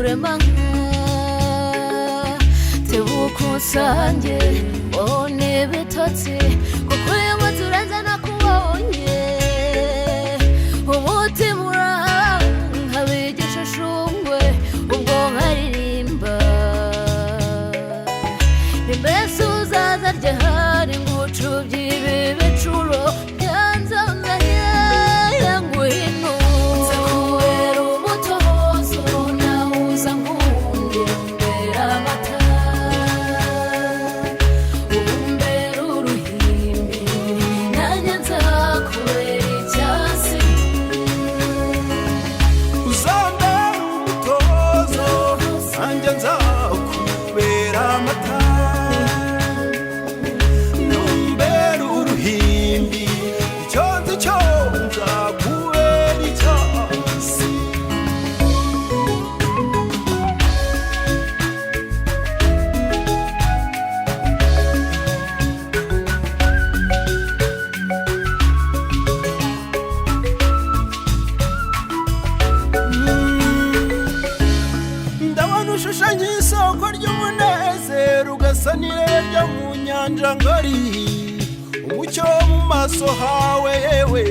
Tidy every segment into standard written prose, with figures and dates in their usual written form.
ruremanga tebuka usange mbone bitotsi kuko uyu munsi urenze nakubonye umutima urankaba igishushumbwe ubwo nkaririmba ni mbese uzaza ryahari ngucubye ibi bicuro byanzangaye yanguhino nzakubera umutozo nawuza nkunde umbera amata umbera uruhimbi nanjye nzakubera icyasi uzambera umutozo nanjye nzakubera amata numbera uruhimbi icyo nzi cyo nzakubera icyasi ndabona ushushanya isoko ry'umunezero ugasa n'irerya mu nyanja ngari umucyo mu maso hawe yewe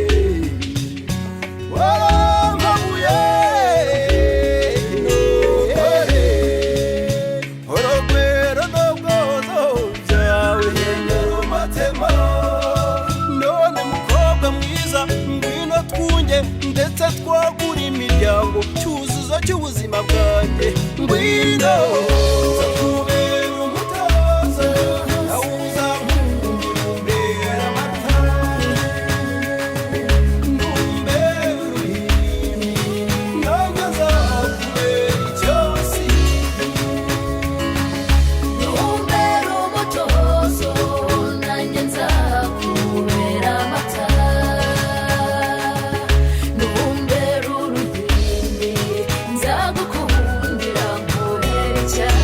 warampabuye orogwero n'ubwozo byawe hengera umatema none mukobwa mwiza ngwino twunge ndetse twagura imiryango cyuzuzo cy'ubuzima bwanjye ngwino nzakubera umutozo nawuza nkungira umbera amata numbera uruhimbi nanjye nzakubera icyasi umbera umutozo nanjye nzakubera amata numbera uruhimbi nzagukundira nkubera icyasi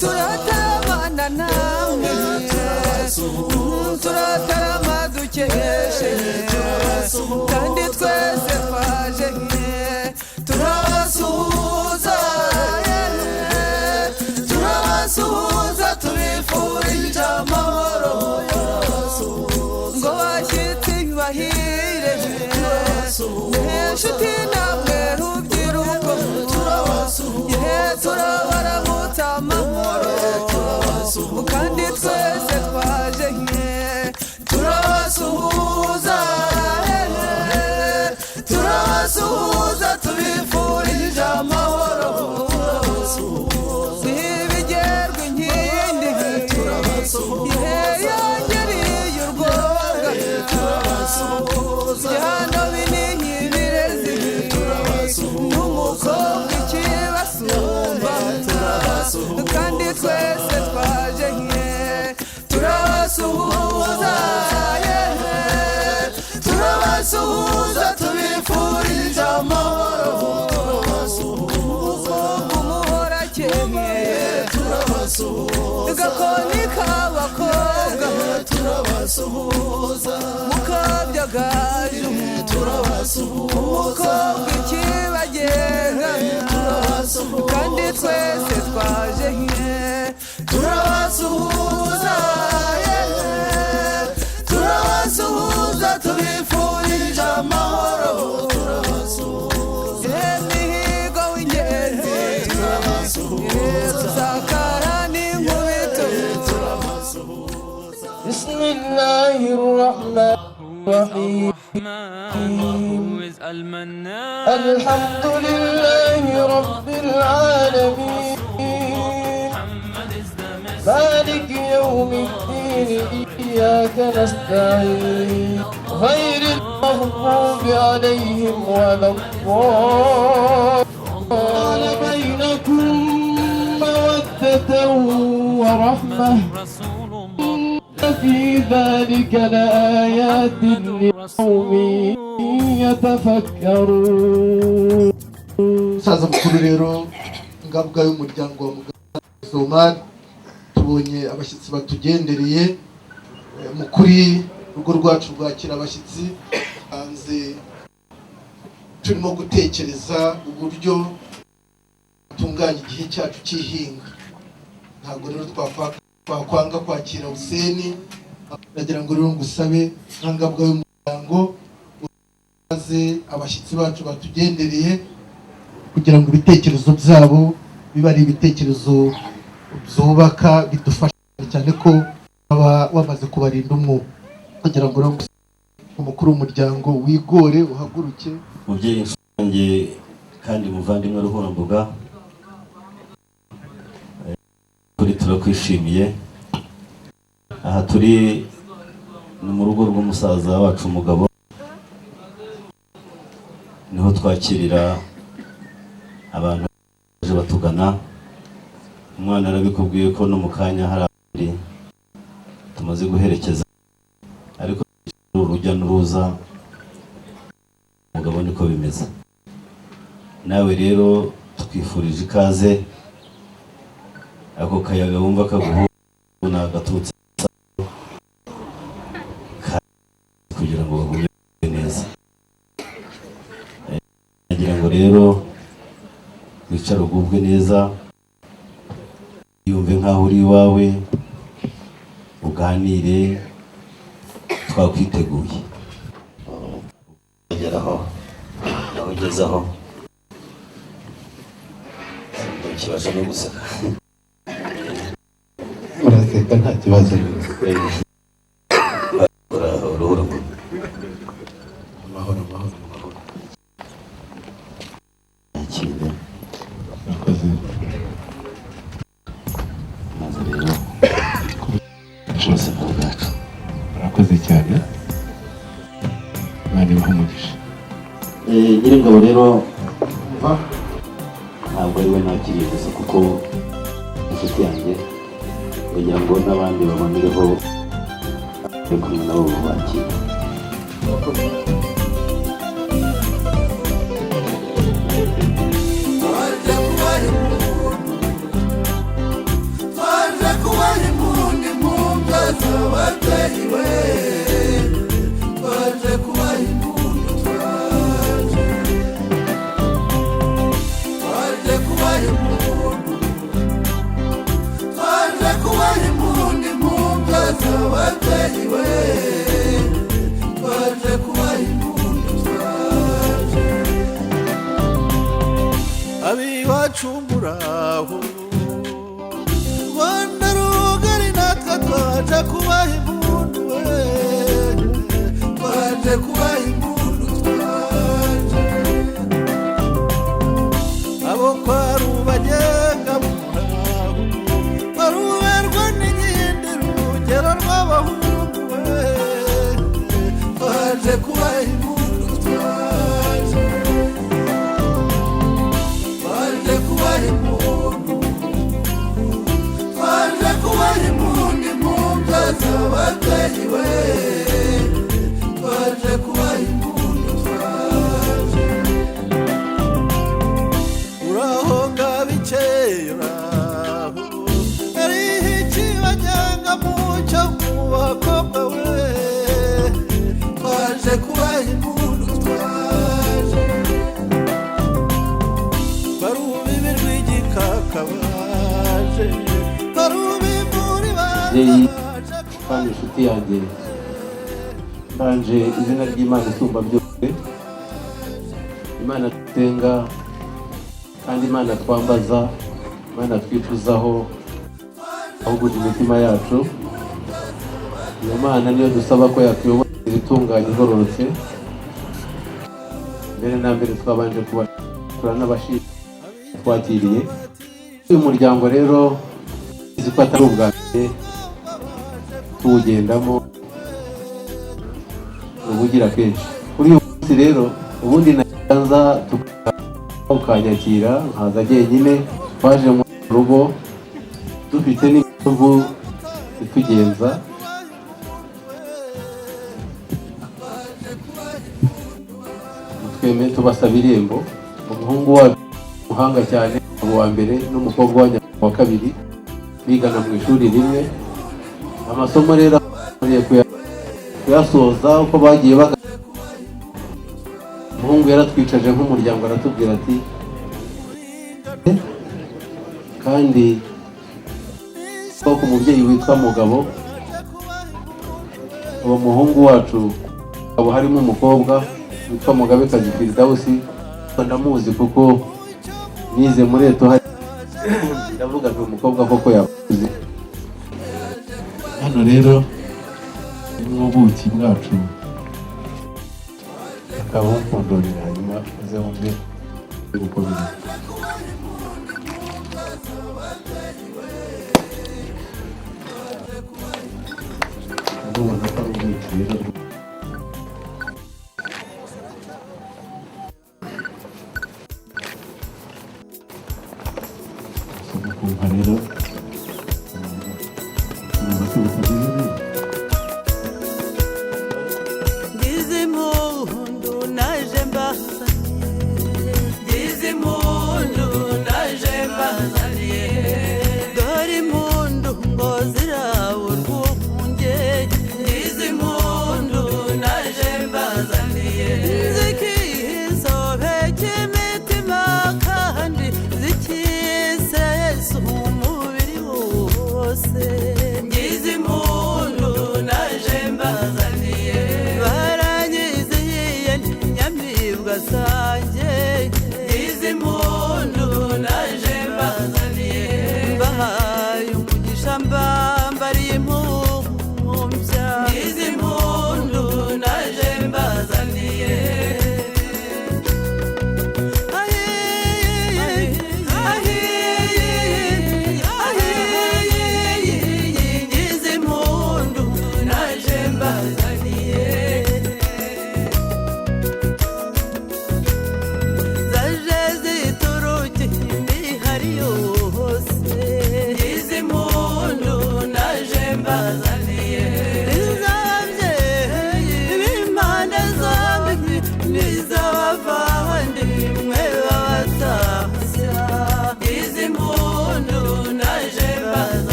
turatarama namwe turatarama dukeshe kandi twese twaje turabasuhuza turabasuhuza tubifurije amahoro ngo bashyitsi bahire inshuti namwe rubyiruko turabaramutsa amahoro kandi twese twaje turabasuhuza turabasuhuza tubifurije amahoro ntibigerwe inkindi yongereye urwoga byano binihi birezi n'umukobwa ikibasumba kandi twese twaje turabasuhuza turabasuhuza tubifurije amahoro umuhora akeye gakoni k'abakobwa mukabyagaju umukobwa ikibagenga kandi twese twaje turabasuhuza turabasuhuza tubifurije amahoro imihigo w'ingenzi tuzakara n'inkubito Bismillahirrahmanirrahim Alhamdulillahi Rabbil Alamin مالك يوم الدين إياك نستعين غير المغضوب عليهم ولا الضالين بينكم مودة ورحمة إن في ذلك لآيات لقوم يتفكرون saza mukuru rero ngabwa y'umuryango wa Mugabo tubonye abashyitsi batugendereye mukuri rugo rwacu rwakira abashyitsi hanze turimo gutekereza uburyo tunganya igihe cyacu cy'ihinga ntabwo rero twakwanga kwakira Huseni ndagira ngo rero ngusabe nkangabwa y'umuryango maze abashyitsi bacu batugendereye kugira ngo ibitekerezo byabo biba ari ibitekerezo byubaka bidufasha cyane ko baba wamaze kubarinda umwuka kugira ngo umukuru w'umuryango wigore uhaguruke mubyeyi nsange kandi muvandimwe Ruhurambuga kuri turakwishimiye aha turi ni mu rugo rw'umusaza wacu Mugabo niho twakirira abantu baje batugana umwana arabikubwiye ko no mu kanya hari abandi tumaze guherekeza ariko urujya n'uruza Mugabo niko bimeze nawe rero twifurije ikaze ako kayaga wumva kaguhu n'agaturutse kugira ngo bagumye neza nagira ngo rero wicare ugubwe neza yumve nkaho uri iwawe uganire twakwiteguye ugeraho nawe ugezaho ikibazo no guseka uraseka nta kibazo Ruhurambuga amahoro yakire murakoze maze rero ubuzima bwacu murakoze cyane Imana ibahe umugisha Nyiringabo rero ntabwo ari we nakiriye gusa kuko inshuti yanjye kugira ngo n'abandi babonereho yo kumwe nabo bakira z'ababyeyi we twaje kubaha impundu twaje kubaha impundu twaje kubaha impundu impundu z'ababyeyi we twaje kubaha impundu abiwacu muraho Rwanda rugari natwe twaje kubaha impundu we twaje kubaha impundu twaje abo kwa rubagenga muraho baruberwa n'inkindi rugero rw'abahungu we twaje kubaha impundu twaje twaje kubaha impundu twaje kubaha impundu impundu z'ababyeyi we twaje kubaha impundu twaje uraho ngabikeye uraho ariho ikibajyanga mucyo mu bakobwa we twaje kubaha impundu twaje barubibi rw'igikaka baje barubiburi Mubyeyi kandi inshuti yanjye mbanje izina ry'Imana isumba byose, Imana dusenga kandi Imana twambaza, Imana twifuzaho ahubwo imitima yacu. Iyo Mana niyo dusaba ko yakuyobora itunganye igororotse. Mbere na mbere twabanje kubashimira n'abashimira twakiriye uyu muryango rero izi ko atari ubwa mbere tuwugendamo ubugira kenshi. Kuri uyu munsi rero ubundi naza ukanyakira nkaza jyenyine, twaje mu rugo dufite n'impamvu itugenza. Tweme tubasaba irembo, umuhungu wacu umuhanga cyane wa mbere n'umukobwa wa kabiri bigana mu ishuri rimwe. Amasomo rero kuyasoza uko bagiye umuhungu yaratwicaje nk'umuryango aratubwira ati kandi ko ku mubyeyi witwa Mugabo, uwo muhungu wacu abo harimo umukobwa witwa Mugabekazi Firidausi, ndamuzi kuko nize muri Eto hari ndavuga ngo umukobwa koko yakuze. Hano rero n'ubuki bwacu akaba umfundurira hanyuma uze wumve gukomeza. Ndabona ko ari ubuki rero kumva rero Dizimundu naje mbazaniye Dizimundu naje mbazaniye Dore impundu ngo zirawe urwunge Dizimundu naje mbazaniye Zikisobeke imitima kandi zikisesa umubiri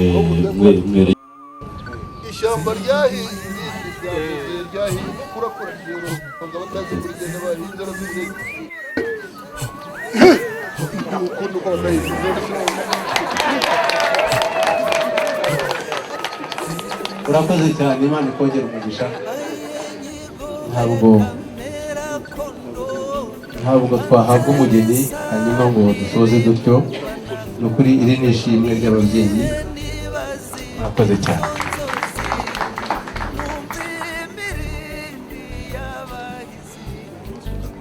mwere ishyamba ryahinze ryahinze kurakura rero ngo batazi kugenda bahinze bazize ukuntu ko batahinze urakoze cyane, Imana ikongera umugisha. ntabwo twahabwa umugeni hanyuma ngo dusoze dutyo. Ni ukuri iri ni ishimwe ry'ababyeyi, murakoze cyane.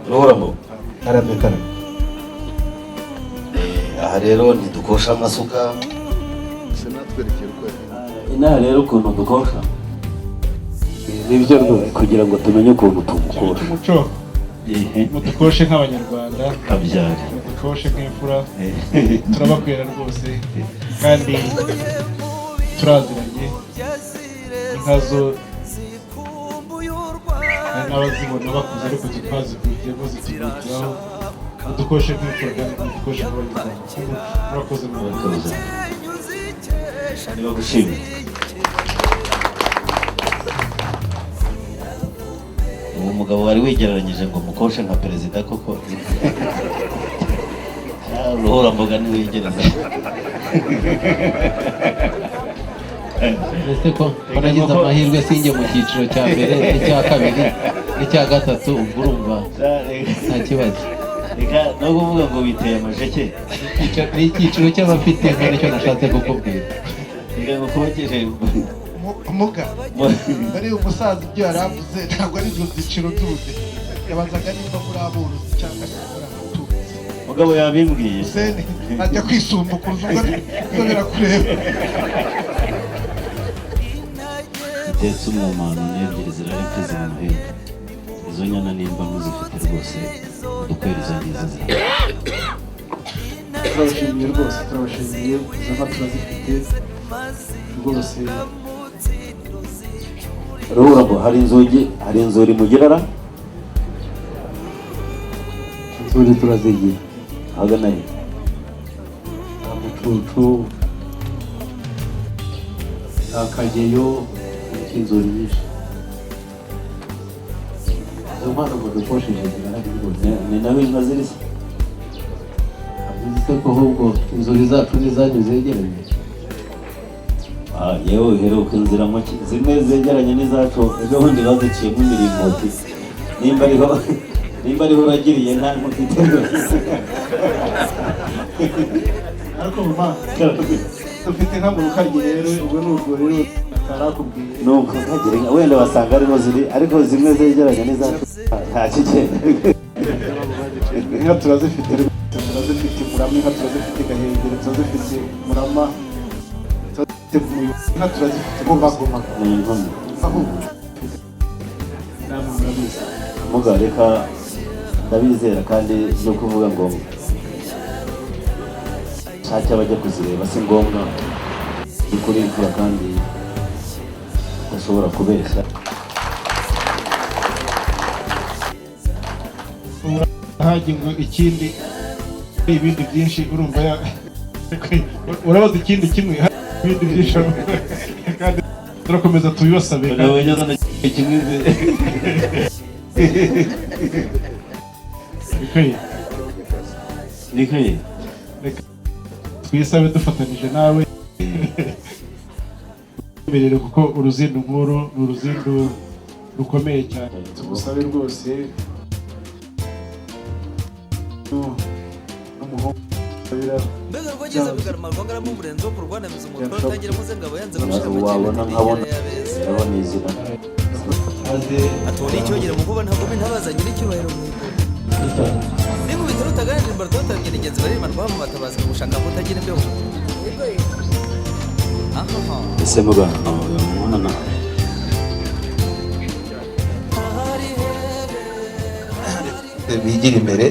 Ruhoramo karame karame. aha rero ntidukosha amasuka sinatwerekeye uko inaha rero ukuntu dukosha Nibyo rwose. kugira ngo tumenye ukuntu tumukosha umuco mudukoshe nk'abanyarwanda, kabyari mudukoshe nk'imfura, turabakwira rwose kandi turaziranye. Inka zo hari n'abazibona bakuze ariko twazikurikiyeho zitugukiraho. Mudukoshe nk'imfura kandi mudukoshe nk'abanyarwanda. Murakoze murakoze niba gushimira uwo mugabo wari wigereranyije ngo mukoshe nka perezida koko Ruhoramboga ntiwigereza Ese ko baragize amahirwe sinjye mu cyiciro cya mbere n'icya kabiri n'icya gatatu, ubwo urumva nta kibazo. reka no kuvuga ngo biteye amajeke Ni icyiciro cy'abafite inka, nicyo nashatse kukubwira. reka ngo kubakije umuga ari umusaza ibyo yari avuze ntabwo ari izo byiciro tuzi, yabazaga nimba muri aborozi cyangwa se muri abatunzi. mugabo yabimbwiye Sene ajya kwisumbukuruza ubwo birakureba. ndetse umwumano n'ebyiri zirareka ziri muhembe izo nyana nimba muzifite rwose dukwera izo ngizo zirahari. turabashimiye rwose, turabashimiye. Izo nka turazifite rwose. Ruhuramo hari inzuri mugirara Inzuri turazigira ahagana he nta mucucu, nta kageyo, inzuri nyinshi. Izo mpano ngo dukosheje zirahari rwose. ni naho inka ziri se Abizi se ko ahubwo inzuri zacu n'izanyu zegeranye. yewe uheruka inzira muke zimwe zegeranye n'izacu ejo bundi baziciyemo imiringoti nimba ariho uragiriye nta mufite Ariko mama dufite inka mu rukaryi rero, ubwo ni urwo rero atarakubwiye. nuko ntagire inka wenda wasanga ariho ziri ariko zimwe zegeranye n'izacu nta kigenda. Inka turazifite rwose, turazifite Murama, inka turazifite Gahengeri, turazifite Murama, turazifite Muyo, inka turazifite Goma. ni inkono Aho namwe murabizi. muga reka ndabizera kandi no kuvuga ngo nshake abajya kuzireba si ngombwa ni kuri imfura kandi udashobora kubeshya. Hajye ngo ikindi ibindi byinshi urumva urabaza ikindi kimwe ibindi byinshi kandi turakomeza tubibasabe. Nikaye twisabe dufatanije nawe imbere kuko uruzindu nkuru ni uruzindu rukomeye cyane. Tugusabe rwose n'umuhungu mbega rwageze bigarama rwagaramo umurenzi wo kurwanamiza umutwe utagira muze ngabo yanze wabona nkabona ndabona izina atubona icyogera mu kuba ntabwo ntabazanye n'icyubahiro mu ikoro ninkubita rutaganira imbara tubatabwira ingenzi baririmba rwaba mu batabazi mu gushaka kutagira imbeho. ese muganga mwana bigira imbere